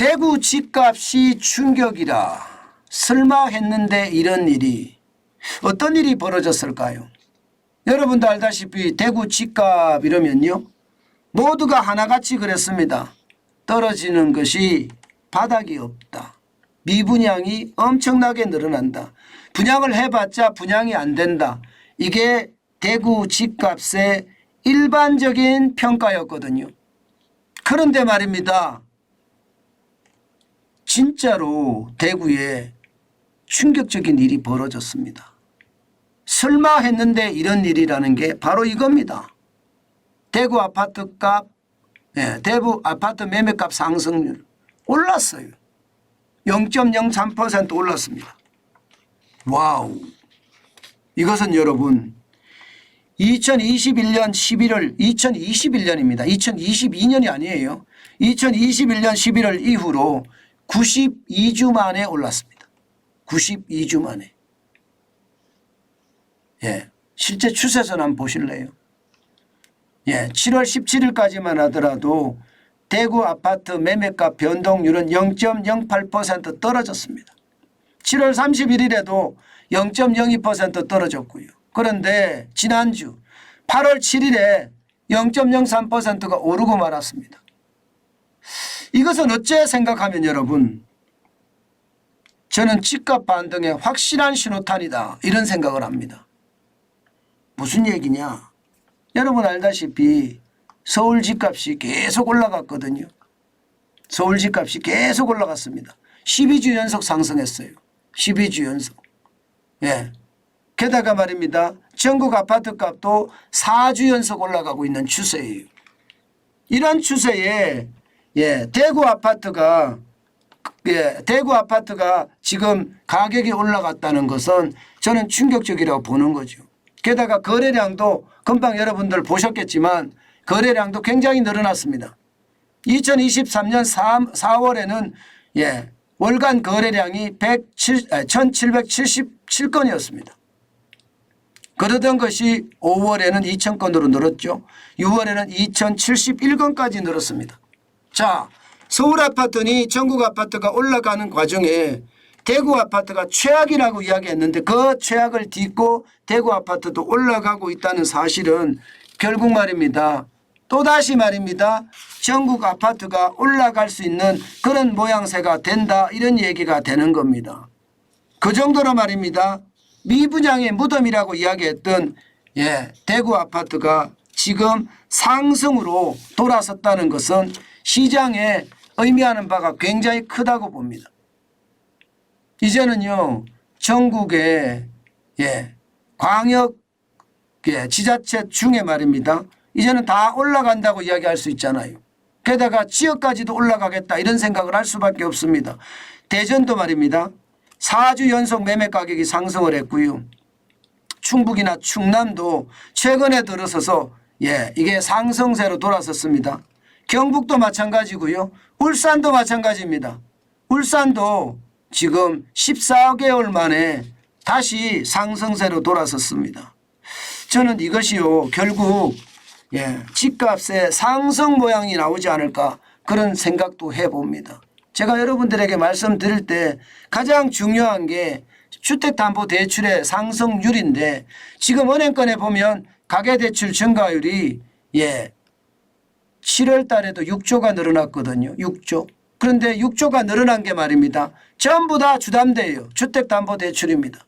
대구 집값이 충격이라 설마 했는데 이런 일이 어떤 일이 벌어졌을까요? 여러분도 알다시피 대구 집값 이러면요 모두가 하나같이 그랬습니다. 떨어지는 것이 바닥이 없다. 미분양이 엄청나게 늘어난다. 분양을 해봤자 분양이 안 된다. 이게 대구 집값의 일반적인 평가였거든요. 그런데 말입니다. 진짜로 대구에 충격적인 일이 벌어졌습니다. 설마 했는데 이런 일이라는 게 바로 이겁니다. 대구 아파트 값, 대구 아파트 매매값 상승률 올랐어요. 0.03% 올랐습니다. 와우. 이것은 여러분 2021년 11월 2021년입니다. 2022년이 아니에요. 2021년 11월 이후로 92주 만에 올랐습니다. 92주 만에. 실제 추세선 한번 보실래요? 7월 17일까지만 하더라도 대구 아파트 매매가 변동률은 0.08% 떨어졌습니다. 7월 31일에도 0.02% 떨어졌고요. 그런데 지난주 8월 7일에 0.03%가 오르고 말았습니다. 이것은 어째 생각하면 여러분 저는 집값 반등의 확실한 신호탄이다 이런 생각을 합니다. 무슨 얘기냐? 여러분 알다시피 서울 집값이 계속 올라갔거든요. 서울 집값이 계속 올라갔습니다. 12주 연속 상승했어요. 12주 연속. 게다가 말입니다. 전국 아파트 값도 4주 연속 올라가고 있는 추세예요. 이런 추세에 대구 아파트가 지금 가격이 올라갔다는 것은 저는 충격적이라고 보는 거죠. 게다가 거래량도 금방 여러분들 보셨겠지만 거래량도 굉장히 늘어났습니다. 2023년 4월에는 월간 거래량이 1777건이었습니다. 그러던 것이 5월에는 2000건으로 늘었죠. 6월에는 2071건까지 늘었습니다. 자, 서울 아파트니 전국 아파트가 올라가는 과정에 대구 아파트가 최악이라고 이야기했는데 그 최악을 딛고 대구 아파트도 올라가고 있다는 사실은 결국 말입니다. 또다시 말입니다. 전국 아파트가 올라갈 수 있는 그런 모양새가 된다 이런 얘기가 되는 겁니다. 그 정도로 말입니다. 미분양의 무덤이라고 이야기했던 대구 아파트가 지금 상승으로 돌아섰다는 것은 시장에 의미하는 바가 굉장히 크다고 봅니다. 이제는요 전국의 광역 지자체 중에 말입니다. 이제는 다 올라간다고 이야기할 수 있잖아요. 게다가 지역까지도 올라가겠다 이런 생각을 할 수밖에 없습니다. 대전도 말입니다. 4주 연속 매매 가격이 상승을 했고요. 충북이나 충남도 최근에 들어서서 이게 상승세로 돌아섰습니다. 경북도 마찬가지고요. 울산도 마찬가지입니다. 울산도 지금 14개월 만에 다시 상승세로 돌아섰습니다. 저는 이것이요 결국 집값의 상승 모양이 나오지 않을까 그런 생각도 해봅니다. 제가 여러분들에게 말씀드릴 때 가장 중요한 게 주택담보대출의 상승률인데 지금 은행권에 보면 가계대출 증가율이 7월 달에도 6조가 늘어났거든요. 6조. 그런데 6조가 늘어난 게 말입니다. 전부 다 주담대예요. 주택담보대출입니다.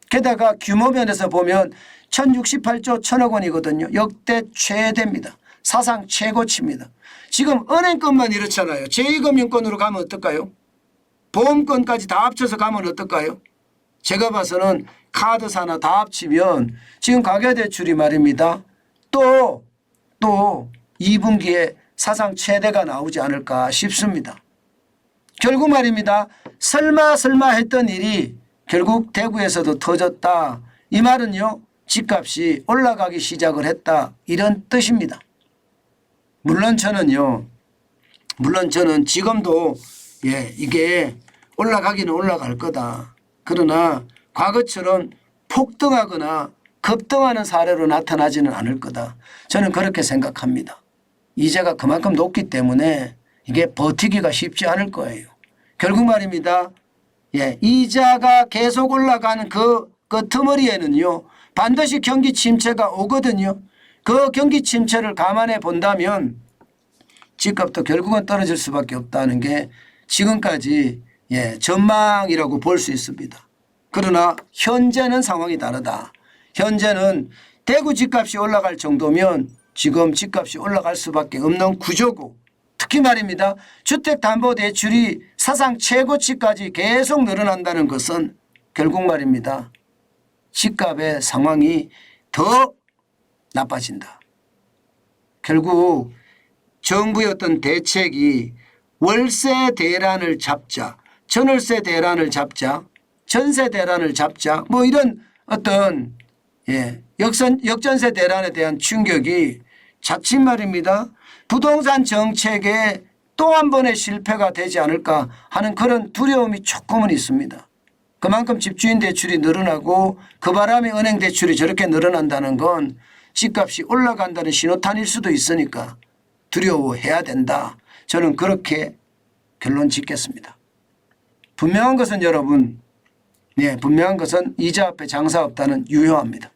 게다가 규모 면에서 보면 1068조 1000억 원이거든요. 역대 최대입니다. 사상 최고치입니다. 지금 은행권만 이렇잖아요. 제2금융권으로 가면 어떨까요? 보험권까지 다 합쳐서 가면 어떨까요? 제가 봐서는 카드사나 다 합치면 지금 가계대출이 말입니다. 또 2분기에 사상 최대가 나오지 않을까 싶습니다. 결국 말입니다. 설마 했던 일이 결국 대구에서도 터졌다. 이 말은요. 집값이 올라가기 시작을 했다. 이런 뜻입니다. 물론 저는 지금도 이게 올라가기는 올라갈 거다. 그러나 과거처럼 폭등하거나 급등하는 사례로 나타나지는 않을 거다. 저는 그렇게 생각합니다. 이자가 그만큼 높기 때문에 이게 버티기가 쉽지 않을 거예요. 결국 말입니다. 예, 이자가 계속 올라가는 그 틈머리에는요 반드시 경기 침체가 오거든요. 그 경기 침체를 감안해 본다면 집값도 결국은 떨어질 수밖에 없다는 게 지금까지 전망이라고 볼 수 있습니다. 그러나 현재는 상황이 다르다. 현재는 대구 집값이 올라갈 정도면 지금 집값이 올라갈 수밖에 없는 구조고, 특히 말입니다. 주택담보대출이 사상 최고치까지 계속 늘어난다는 것은 결국 말입니다. 집값의 상황이 더 나빠진다. 결국 정부의 어떤 대책이 월세 대란을 잡자, 전월세 대란을 잡자, 전세 대란을 잡자, 뭐 이런 어떤 역전세 대란에 대한 충격이 자칫 말입니다. 부동산 정책에 또 한 번의 실패가 되지 않을까 하는 그런 두려움이 조금은 있습니다. 그만큼 집주인 대출이 늘어나고 그 바람에 은행 대출이 저렇게 늘어난다는 건 집값이 올라간다는 신호탄일 수도 있으니까 두려워해야 된다. 저는 그렇게 결론 짓겠습니다. 분명한 것은 여러분, 분명한 것은 이자 앞에 장사 없다는 유효합니다.